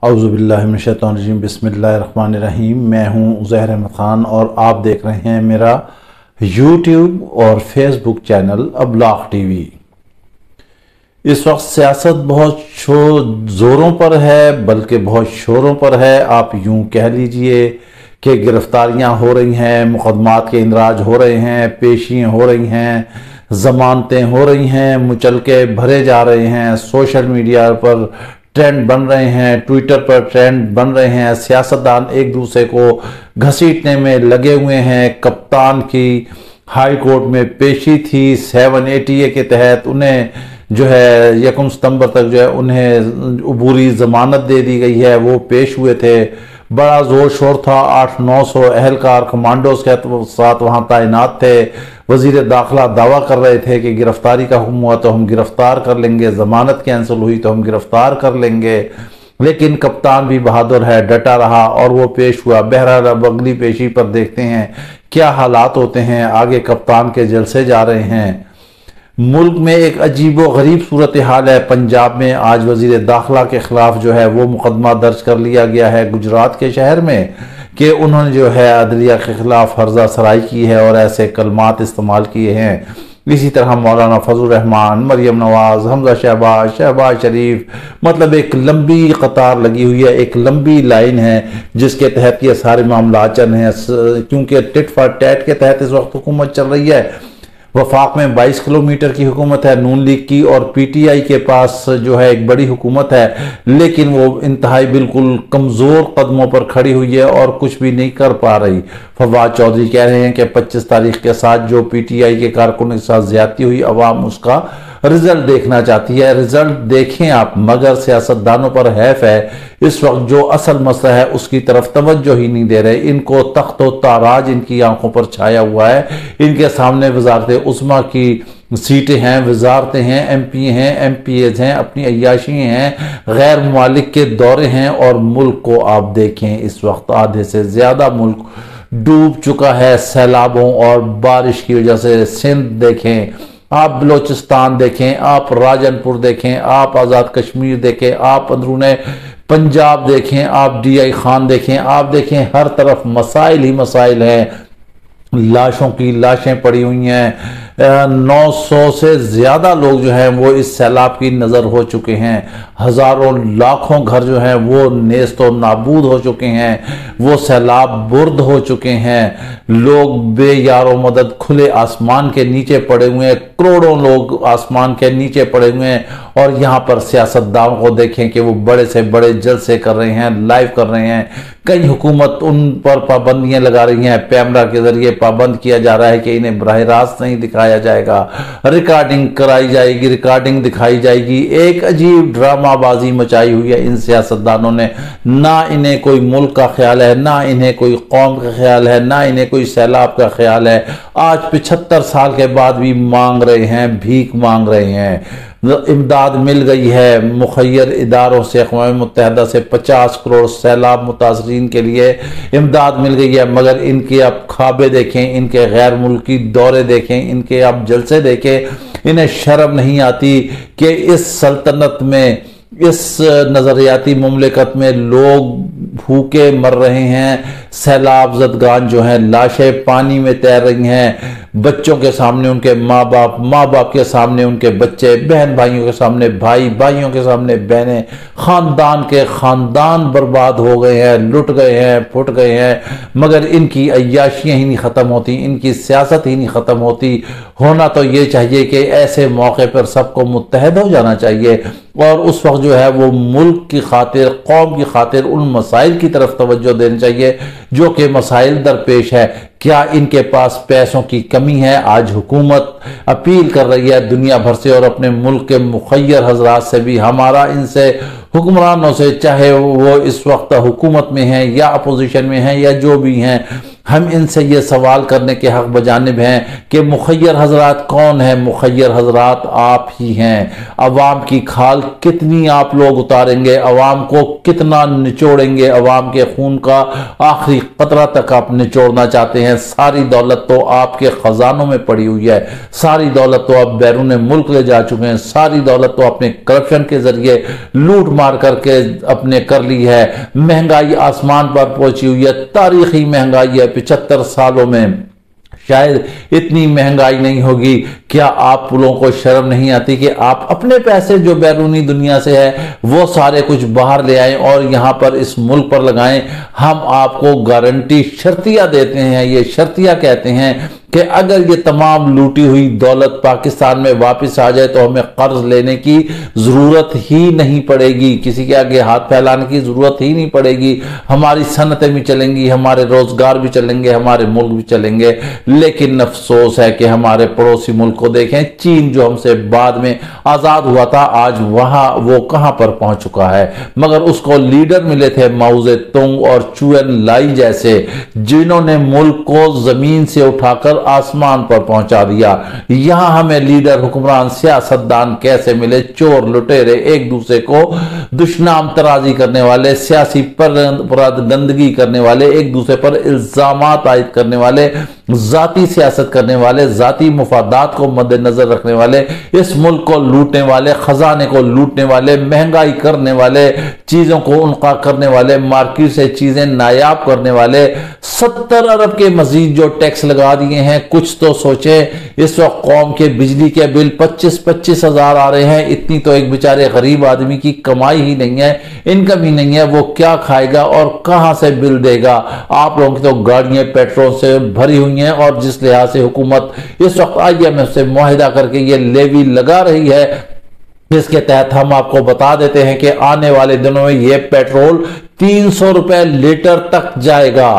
औज़ुबिल्लाहिमिनश्शैतानिर्रजीम बिस्मिल्लाहिर्रहमानिर्रहीम। मैं हूं ज़हर अहमद ख़ान और आप देख रहे हैं मेरा यूट्यूब और फेसबुक चैनल अबलाग टीवी। इस वक्त सियासत बहुत ज़ोरों पर है, बल्कि बहुत शोरों पर है। आप यूं कह लीजिए कि गिरफ्तारियां हो रही हैं, मुकदमात के इंदराज हो रहे हैं, पेशियां हो रही हैं, जमानतें हो रही हैं, मुचलके भरे जा रहे हैं, सोशल मीडिया पर ट्रेंड बन रहे हैं, ट्विटर पर ट्रेंड बन रहे हैं, सियासतदान एक दूसरे को घसीटने में लगे हुए हैं। कप्तान की हाई कोर्ट में पेशी थी 780A के तहत, उन्हें जो है 1 सितंबर तक जो है उन्हें अबूरी जमानत दे दी गई है। वो पेश हुए थे, बड़ा जोर शोर था, 800-900 अहलकार कमांडोज के साथ वहां तैनात थे। वजीर दाखिला दावा कर रहे थे कि गिरफ्तारी का हुक्म हुआ तो हम गिरफ्तार कर लेंगे, जमानत कैंसिल हुई तो हम गिरफ्तार कर लेंगे। लेकिन कप्तान भी बहादुर है, डटा रहा और वो पेश हुआ। बहरहाल अब अगली पेशी पर देखते हैं क्या हालात होते हैं। आगे कप्तान के जलसे जा रहे हैं। मुल्क में एक अजीबो गरीब सूरत हाल है। पंजाब में आज वजीर दाखिला के खिलाफ जो है वो मुकदमा दर्ज कर लिया गया है गुजरात के शहर में कि उन्होंने जो है अदलिया के खिलाफ हर्जा सराई की है और ऐसे कलमात इस्तेमाल किए हैं। इसी तरह मौलाना फजल रहमान, मरियम नवाज, हमजा शहबाज, शहबाज शरीफ, मतलब एक लंबी कतार लगी हुई है, एक लंबी लाइन है जिसके तहत ये सारे मामला चल रहे हैं। क्योंकि टिट फॉर टैट के तहत इस वक्त हुकूमत चल रही है। वफाक में 22 किलोमीटर की हुकूमत है नून लीग की, और पीटीआई के पास जो है एक बड़ी हुकूमत है, लेकिन वो इंतहाई बिल्कुल कमज़ोर कदमों पर खड़ी हुई है और कुछ भी नहीं कर पा रही। फवाद चौधरी कह रहे हैं कि 25 तारीख के साथ जो पीटीआई के कारकुनों के साथ ज्यादती हुई, अवाम उसका रिजल्ट देखना चाहती है। रिजल्ट देखें आप, मगर सियासतदानों पर हैफ है इस वक्त जो असल मसला है उसकी तरफ तवज्जो ही नहीं दे रहे। इनको तख्त व ताराज इनकी आंखों पर छाया हुआ है। इनके सामने वजारत उस्मा की सीटें हैं, वजारतें हैं, एमपी हैं, एमपीएज हैं, अपनी अय्याशी हैं, गैर मुमालिक के दौरे हैं। और मुल्क को आप देखें, इस वक्त आधे से ज्यादा मुल्क डूब चुका है सैलाबों और बारिश की वजह से। सिंध देखें, आप बलोचिस्तान देखें, आप राजनपुर देखें, आप आज़ाद कश्मीर देखें, आप अंदरूने पंजाब देखें, आप डीआई खान देखें, आप देखें हर तरफ मसाइल ही मसाइल हैं। लाशों की लाशें पड़ी हुई हैं। 900 से ज्यादा लोग जो हैं वो इस सैलाब की नजर हो चुके हैं। हजारों लाखों घर जो हैं वो नेस्तो नाबूद हो चुके हैं, वो सैलाब बुर्द हो चुके हैं। लोग बेयारो मदद खुले आसमान के नीचे पड़े हुए हैं, करोड़ों लोग आसमान के नीचे पड़े हुए हैं। और यहाँ पर सियासतदानों को देखें कि वो बड़े से बड़े जलसे कर रहे हैं, लाइव कर रहे हैं। कई हुकूमत उन पर पाबंदियां लगा रही हैं, कैमरा के जरिए पाबंद किया जा रहा है कि इन्हें बराह रास्त नहीं दिखाया जाएगा, रिकॉर्डिंग कराई जाएगी, रिकॉर्डिंग दिखाई जाएगी। एक अजीब ड्रामाबाजी मचाई हुई है इन सियासतदानों ने। ना इन्हें कोई मुल्क का ख्याल है, ना इन्हें कोई कौम का ख्याल है, ना इन्हें कोई सैलाब का ख्याल है। आज 75 साल के बाद भी मांग रहे हैं, भीख मांग रहे हैं। इमदाद मिल गई है मुखैर इदारों से, अक़वाम मुत्तहिदा से 50 करोड़ सैलाब मुतासरीन के लिए इमदाद मिल गई है। मगर इनके आप ख्वाबे देखें, इनके गैर मुल्की दौरे देखें, इनके आप जलसे देखें। इन्हें शर्म नहीं आती कि इस सल्तनत में, इस नजरियाती मुमलिकत में लोग भूखे मर रहे हैं। सैलाब जदगान जो हैं, लाशें पानी में तैर रही हैं। बच्चों के सामने उनके माँ बाप, माँ बाप के सामने उनके बच्चे, बहन भाइयों के सामने भाई, भाइयों के सामने बहनें, खानदान के खानदान बर्बाद हो गए हैं, लुट गए हैं, फुट गए हैं। मगर इनकी अय्याशियाँ ही नहीं ख़त्म होती, इनकी सियासत ही नहीं ख़त्म होती। होना तो ये चाहिए कि ऐसे मौके पर सबको मुत्तहद हो जाना चाहिए और उस वक्त जो है वो मुल्क की खातिर, कौम की खातिर उन मसाइल की तरफ तवज्जो देनी चाहिए जो कि मसाइल दरपेश है। क्या इनके पास पैसों की कमी है? आज हुकूमत अपील कर रही है दुनिया भर से और अपने मुल्क के मुखय्यर हजरात से भी। हमारा इनसे, हुक्मरानों से, चाहे वो इस वक्त हुकूमत में हैं या अपोजिशन में हैं या जो भी हैं, हम इनसे ये सवाल करने के हक बजानिब हैं कि मुखय्यर हजरात कौन है? मुखय्यर हजरात आप ही हैं। अवाम की खाल कितनी आप लोग उतारेंगे? अवाम को कितना निचोड़ेंगे? अवाम के खून का आखिरी कतरा तक आप निचोड़ना चाहते हैं। सारी दौलत तो आपके खजानों में पड़ी हुई है, सारी दौलत तो आप बैरून मुल्क ले जा चुके हैं, सारी दौलत तो आपने करप्शन के जरिए लूट मार करके अपने कर ली है। महंगाई आसमान पर पहुंची हुई है, तारीखी महंगाई है। 75 सालों में शायद इतनी महंगाई नहीं होगी। क्या आप लोगों को शर्म नहीं आती कि आप अपने पैसे जो बैरूनी दुनिया से है वो सारे कुछ बाहर ले आए और यहां पर इस मुल्क पर लगाएं? हम आपको गारंटी शर्तिया देते हैं, ये शर्तिया कहते हैं कि अगर ये तमाम लूटी हुई दौलत पाकिस्तान में वापस आ जाए तो हमें कर्ज लेने की जरूरत ही नहीं पड़ेगी, किसी के आगे हाथ फैलाने की जरूरत ही नहीं पड़ेगी। हमारी सनतें भी चलेंगी, हमारे रोजगार भी चलेंगे, हमारे मुल्क भी चलेंगे। लेकिन अफसोस है कि हमारे पड़ोसी मुल्क को देखें, चीन जो हमसे बाद में आजाद हुआ था, आज वहां वो कहां पर पहुंच चुका है। मगर उसको लीडर मिले थे माओ तुंग और चुएन लाई जैसे, जिन्होंने मुल्क को जमीन से उठाकर आसमान पर पहुंचा दिया। यहां हमें लीडर, हुक्मरान, सियासतदान कैसे मिले? चोर लुटेरे, एक दूसरे को दुश्मन तराजी करने वाले, सियासी गंदगी करने वाले, एक दूसरे पर इल्जामात आयद करने वाले, जाती सियासत करने वाले, जाती मुफादात को मद्देनजर रखने वाले, इस मुल्क को लूटने वाले, खजाने को लूटने वाले, महंगाई करने वाले, चीजों को उनका करने वाले, मार्केट से चीजें नायाब करने वाले, 70 अरब के मजीद जो टैक्स लगा दिए हैं। कुछ तो सोचे, इस वक्त कौम के बिजली के बिल 25-25 हजार आ रहे हैं। इतनी तो एक बेचारे गरीब आदमी की कमाई ही नहीं है, इनकम ही नहीं है, वो क्या खाएगा और कहां से बिल देगा? आप लोगों की तो गाड़ियां पेट्रोल से भरी हुई हैं और जिस लिहाज से हुकूमत इस वक्त IMF से मुआहिदा करके ये लेवी लगा रही है, इसके तहत हम आपको बता देते हैं कि आने वाले दिनों में ये पेट्रोल 300 रुपए लीटर तक जाएगा।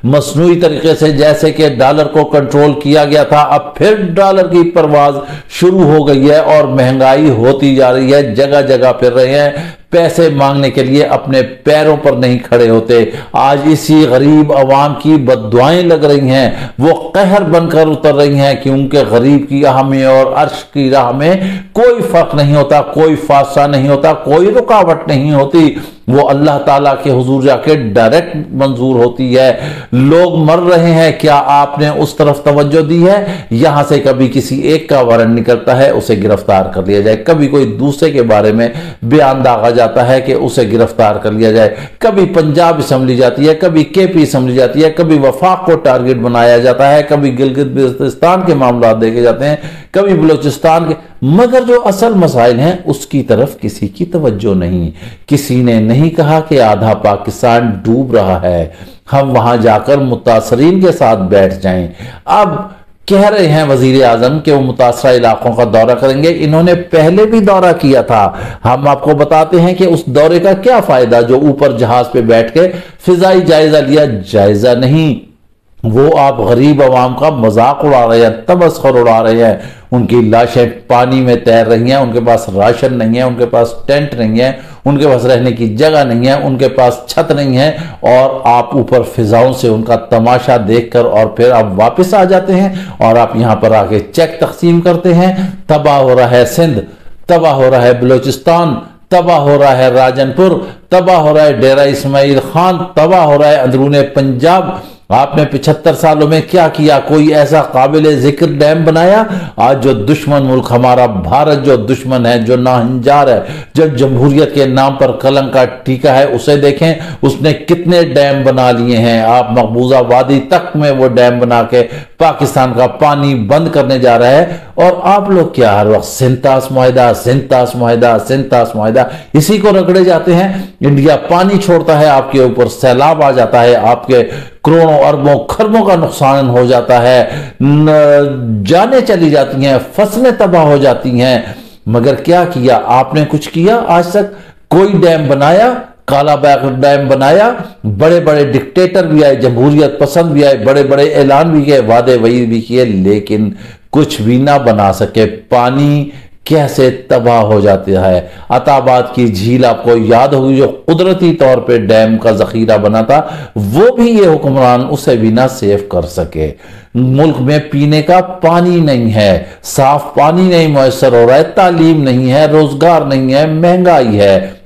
मसनूई तरीके से जैसे कि डॉलर को कंट्रोल किया गया था, अब फिर डॉलर की परवाज शुरू हो गई है और महंगाई होती जा रही है। जगह जगह फिर रहे हैं, पैसे मांगने के लिए अपने पैरों पर नहीं खड़े होते। आज इसी गरीब अवाम की बद्दुआएं लग रही हैं, वो कहर बनकर उतर रही हैं कि उनके गरीब की राह में और अर्श की राह में कोई फर्क नहीं होता, कोई फासला नहीं होता, कोई रुकावट नहीं होती। वो अल्लाह ताला के हुजूर जाके डायरेक्ट मंजूर होती है। लोग मर रहे हैं, क्या आपने उस तरफ तवज्जो दी है? यहां से कभी किसी एक का वारंट निकलता है, उसे गिरफ्तार कर लिया जाए, कभी कोई दूसरे के बारे में बयान दागा जाता है कि उसे गिरफ्तार कर लिया जाए, कभी पंजाब असम्बली जाती है, कभी KP असम्बली जाती है, कभी वफाक को टारगेट बनाया जाता है, कभी गिलगित बिल्तिस्तान के मामला देखे जाते हैं, कभी बलूचिस्तान के, मगर जो असल मसाइल हैं उसकी तरफ किसी की तवज्जो नहीं। किसी ने नहीं कहा कि आधा पाकिस्तान डूब रहा है, हम वहां जाकर मुतासरीन के साथ बैठ जाएं। अब कह रहे हैं वजीर आजम कि वो मुतासरा इलाकों का दौरा करेंगे। इन्होंने पहले भी दौरा किया था। हम आपको बताते हैं कि उस दौरे का क्या फायदा जो ऊपर जहाज पे बैठ के फिजाई जायजा लिया। जायजा नहीं, वो आप गरीब आवाम का मजाक उड़ा रहे हैं, तमस्खुर उड़ा रहे हैं। उनकी लाशें पानी में तैर रही हैं, उनके पास राशन नहीं है, उनके पास टेंट नहीं है, उनके पास रहने की जगह नहीं है, उनके पास छत नहीं है, और आप ऊपर फिजाओं से उनका तमाशा देखकर और फिर आप वापस आ जाते हैं और आप यहां पर आके चेक तकसीम करते हैं। तबाह हो रहा है सिंध, तबाह हो रहा है बलूचिस्तान, तबाह हो रहा है राजनपुर, तबाह हो रहा है डेरा इस्माइल खान, तबाह हो रहा है अंदरूने पंजाब। आपने 75 सालों में क्या किया? कोई ऐसा काबिल जिक्र डैम बनाया? आज जो दुश्मन मुल्क हमारा भारत, जो दुश्मन है, जो नाहंजार है, जो जमहूरियत के नाम पर कलंक का टीका है, उसे देखें, उसने कितने डैम बना लिए हैं। आप मकबूजा वादी तक में वो डैम बना के पाकिस्तान का पानी बंद करने जा रहा है, और आप लोग क्या हर वक्त सिंतास मुआहिदा, सिंतास मुआहिदा, सिंतास मुआहिदा, इसी को रगड़े जाते हैं। इंडिया पानी छोड़ता है, आपके ऊपर सैलाब आ जाता है, आपके करोड़ों अरबों खरबों का नुकसान हो जाता है, जानें चली जाती हैं, फसलें तबाह हो जाती हैं। मगर क्या किया आपने? कुछ किया आज तक? कोई डैम बनाया? काला बैग डैम बनाया? बड़े बड़े डिक्टेटर भी आए, जमहूरियत पसंद भी आए, बड़े बड़े ऐलान भी किए, वादे वही भी किए, लेकिन कुछ भी ना बना सके। पानी कैसे तबाह हो जाता है। अताबाद की झील आपको याद होगी, जो कुदरती तौर पे डैम का जखीरा बना था, वो भी ये हुक्मरान उसे भी ना सेव कर सके। मुल्क में पीने का पानी नहीं है, साफ पानी नहीं मुयसर हो रहा है, तालीम नहीं है, रोजगार नहीं है, महंगाई है।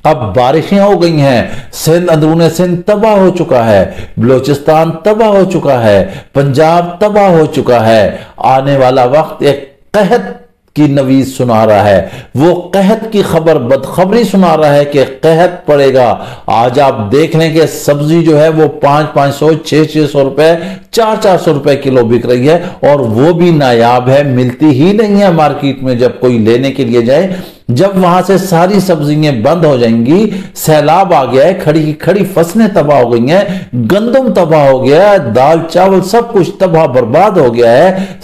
अब बारिशें हो गई हैं, सिंध, अंदरूने सिंध तबाह हो चुका है, बलोचिस्तान तबाह हो चुका है, पंजाब तबाह हो चुका है। आने वाला वक्त एक कहत की नवीज सुना रहा है, वो कहत की खबर बदखबरी सुना रहा है कि कहत पड़ेगा। आज आप देख लें कि सब्जी जो है वो 500-500, 600-600 रुपए, 400-400 रुपए किलो बिक रही है, और वो भी नायाब है, मिलती ही नहीं है मार्केट में। जब कोई लेने के लिए जाए, जब वहां से सारी सब्जियां बंद हो जाएंगी, सैलाब आ गया है, खड़ी खड़ी फसलें तबाह हो गई हैं, गंदम तबाह हो गया है, दाल चावल सब कुछ तबाह बर्बाद हो गया है,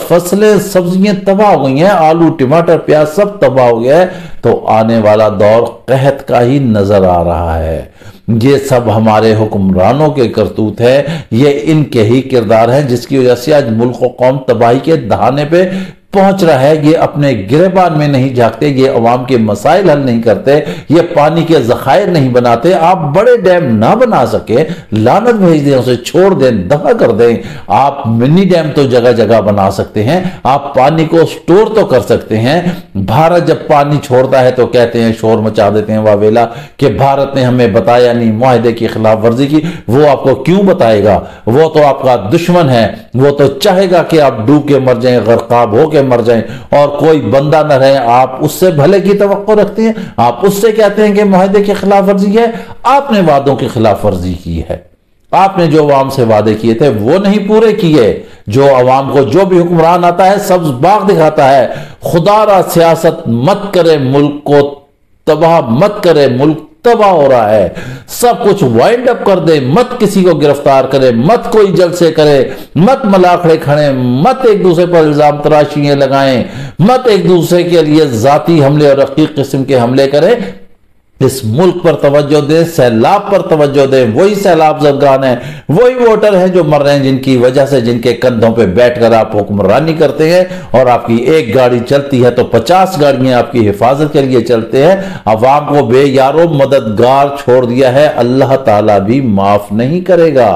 फसलें सब्जियां तबाह हो गई हैं, आलू टमाटर प्याज सब तबाह हो गया है। तो आने वाला दौर कहत का ही नजर आ रहा है। ये सब हमारे हुक्मरानों के करतूत है, ये इनके ही किरदार हैं, जिसकी वजह से आज मुल्क और कौम तबाही के दहाने पे पहुंच रहा है। ये अपने गिरबान में नहीं झांकते, ये अवाम के मसाइल हल नहीं करते, ये पानी के जखायर नहीं बनाते। आप बड़े डैम ना बना सके, लानत भेज दें, उसे छोड़ दें, दफा कर दें। आप मिनी डैम तो जगह जगह बना सकते हैं, आप पानी को स्टोर तो कर सकते हैं। भारत जब पानी छोड़ता है तो कहते हैं, शोर मचा देते हैं वावेला कि भारत ने हमें बताया नहीं, मुआहदे की खिलाफ वर्जी की। वो आपको क्यों बताएगा? वो तो आपका दुश्मन है, वो तो चाहेगा कि आप डूब के मर जाएं, गर्काब हो के मर जाएं, और कोई बंदा न रहे। आप उससे भले की तवक्को रखते हैं, आप उससे कहते हैं कि मुआहदे की खिलाफ वर्जी है। आपने वादों की खिलाफ वर्जी की है, आपने जो अवाम से वादे किए थे वो नहीं पूरे किए। जो अवाम को जो भी हुक्मरान आता है सब्ज बाग दिखाता है। खुदारा सियासत मत करे, मुल्क को तबाह मत करे, मुल्क तबाह हो रहा है। सब कुछ वाइंड अप कर दे, मत किसी को गिरफ्तार करे, मत कोई जल्द से करे, मत मलाखड़े खड़े, मत एक दूसरे पर इल्जाम तराशियां लगाएं, मत एक दूसरे के लिए जाती हमले और रकीक किस्म के हमले करें। इस मुल्क पर तवज्जो दे, सैलाब पर तवज्जो दे। वही सैलाब ज़दगान है, वही वोटर हैं जो मर रहे हैं, जिनकी वजह से, जिनके कंधों पे बैठकर आप हुक्मरानी करते हैं। और आपकी एक गाड़ी चलती है तो 50 गाड़ियां आपकी हिफाजत के लिए चलते हैं। अवाम को बेयारो मददगार छोड़ दिया है, अल्लाह ताला भी माफ नहीं करेगा।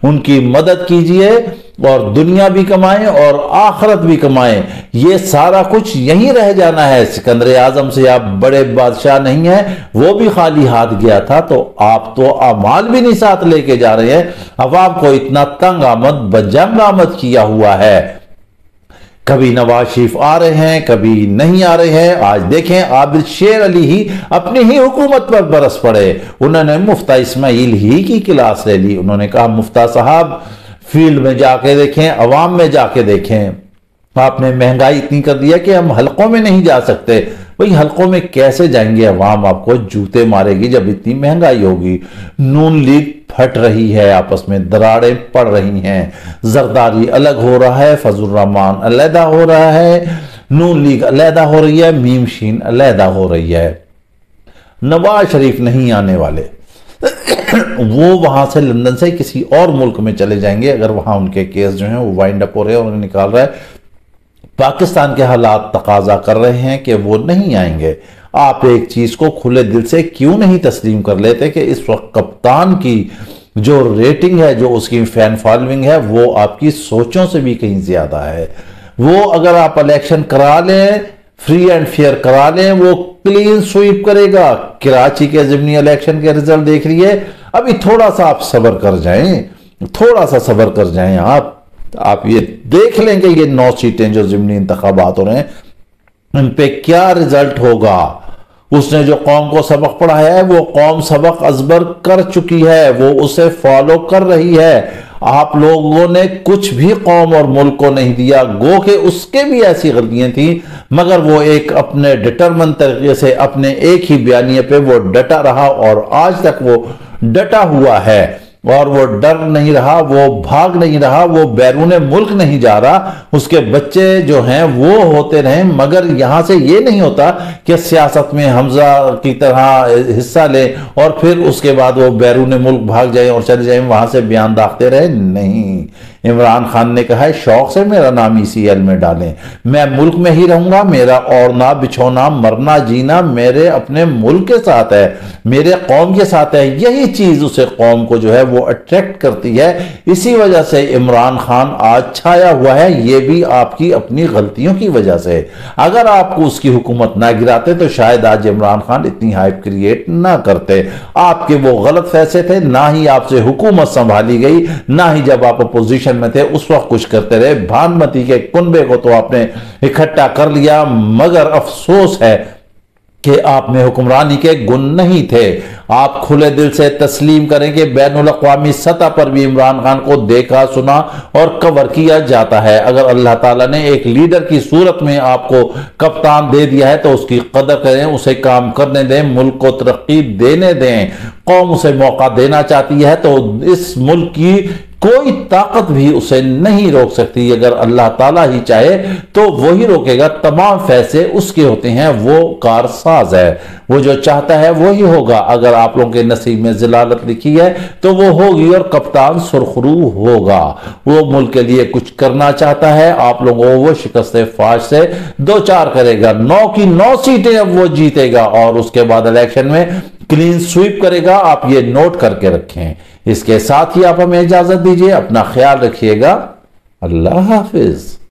उनकी मदद कीजिए और दुनिया भी कमाएं और आखिरत भी कमाएं। ये सारा कुछ यहीं रह जाना है। सिकंदर आजम से आप बड़े बादशाह नहीं हैं, वो भी खाली हाथ गया था, तो आप तो अमाल भी नहीं साथ लेके जा रहे हैं। अवाम को इतना तंग आमद बजंग आमद किया हुआ है। कभी नवाज शरीफ आ रहे हैं, कभी नहीं आ रहे हैं। आज देखें, आबिद शेर अली ही अपनी ही हुकूमत पर बरस पड़े। उन्होंने मुफ्ता इस्माइल ही की क्लास ले ली। उन्होंने कहा, मुफ्ता साहब फील्ड में जाके देखें, अवाम में जाके देखें। आपने महंगाई इतनी कर दिया कि हम हलकों में नहीं जा सकते। भाई हलकों में कैसे जाएंगे? अवाम आपको जूते मारेगी जब इतनी महंगाई होगी। नून लीग फट रही है, आपस में दरारें पड़ रही हैं। जरदारी अलग हो रहा है, फजल रहमान अलहदा हो रहा है, नून लीग अलहदा हो रही है, मीम शीन अलहदा हो रही है। नवाज शरीफ नहीं आने वाले, वो वहां से लंदन से किसी और मुल्क में चले जाएंगे अगर वहां उनके केस जो हैं वो वाइंड अप हो रहे हैं और उन्हें निकाल रहा है। पाकिस्तान के हालात तकाजा कर रहे हैं कि वो नहीं आएंगे। आप एक चीज को खुले दिल से क्यों नहीं तस्लीम कर लेते कि इस वक्त कप्तान की जो रेटिंग है, जो उसकी फैन फॉलोइंग है, वो आपकी सोचों से भी कहीं ज्यादा है। वो अगर आप इलेक्शन करा लें, फ्री एंड फेयर करा लें, वो क्लीन स्वीप करेगा। कराची के ज़िमनी इलेक्शन के रिजल्ट देख लिए, अभी थोड़ा सा आप सब्र कर जाएं, थोड़ा सा सब्र कर जाएं। आप ये देख लेंगे ये 9 सीटें जो ज़िमनी इंतखाबात हो रहे हैं, इन पे क्या रिजल्ट होगा। उसने जो कौम को सबक पढ़ाया है वो कौम सबक अजबर कर चुकी है, वो उसे फॉलो कर रही है। आप लोगों ने कुछ भी कौम और मुल्क को नहीं दिया, गो के उसके भी ऐसी गलतियां थी, मगर वो एक अपने डिटरमिन तरीके से अपने एक ही बयानिए पे वो डटा रहा और आज तक वो डटा हुआ है। और वो डर नहीं रहा, वो भाग नहीं रहा, वो बैरूने मुल्क नहीं जा रहा, उसके बच्चे जो हैं वो होते रहे, मगर यहां से ये नहीं होता कि सियासत में हमजा की तरह हिस्सा ले और फिर उसके बाद वो बैरूने मुल्क भाग जाए और चले जाए, वहां से बयान दागते रहे। नहीं, इमरान खान ने कहा है शौक से मेरा नाम ECL में डालें, मैं मुल्क में ही रहूंगा, मेरा ओढ़ना बिछोना मरना जीना मेरे अपने मुल्क के साथ है, मेरे कौम के साथ है। यही चीज उसे कौम को जो है वो अट्रैक्ट करती है। इसी वजह से इमरान खान आज छाया हुआ है, ये भी आपकी अपनी गलतियों की वजह से। अगर आपको उसकी हुकूमत ना गिराते तो शायद आज इमरान खान इतनी हाइप क्रिएट ना करते। आपके वो गलत फैसले थे, ना ही आपसे हुकूमत संभाली गई, ना ही जब आप अपोजिशन में थे उस वक्त कुछ करते रहे। भानुमति के कुनबे को तो आपने इकट्ठा कर लिया, मगर अफसोस है कि आप में हुक्मरानी के गुण नहीं थे। आप खुले दिल से तस्लीम करें कि बैनुल अक़वामी सतह पर भी इमरान खान को देखा सुना और कवर किया जाता है। अगर अल्लाह ताला ने एक लीडर की सूरत में आपको कप्तान दे दिया है तो उसकी कदर करें, उसे काम करने दें, मुल्क को तरक्की देने दें। कौम उसे मौका देना चाहती है तो इस मुल्क की कोई ताकत भी उसे नहीं रोक सकती। अगर अल्लाह ताला ही चाहे तो वही रोकेगा, तमाम फैसले उसके होते हैं, वो कारसाज है, वो जो चाहता है वही होगा। अगर आप लोगों के नसीब में जिलालत लिखी है तो वो होगी और कप्तान सुरखरू होगा। वो मुल्क के लिए कुछ करना चाहता है, आप लोगों को वो शिकस्त फाश से दो चार करेगा, 9 की 9 सीटें अब वो जीतेगा और उसके बाद इलेक्शन में क्लीन स्वीप करेगा। आप ये नोट करके रखें। इसके साथ ही आप हमें इजाजत दीजिए, अपना ख्याल रखिएगा। अल्लाह हाफिज।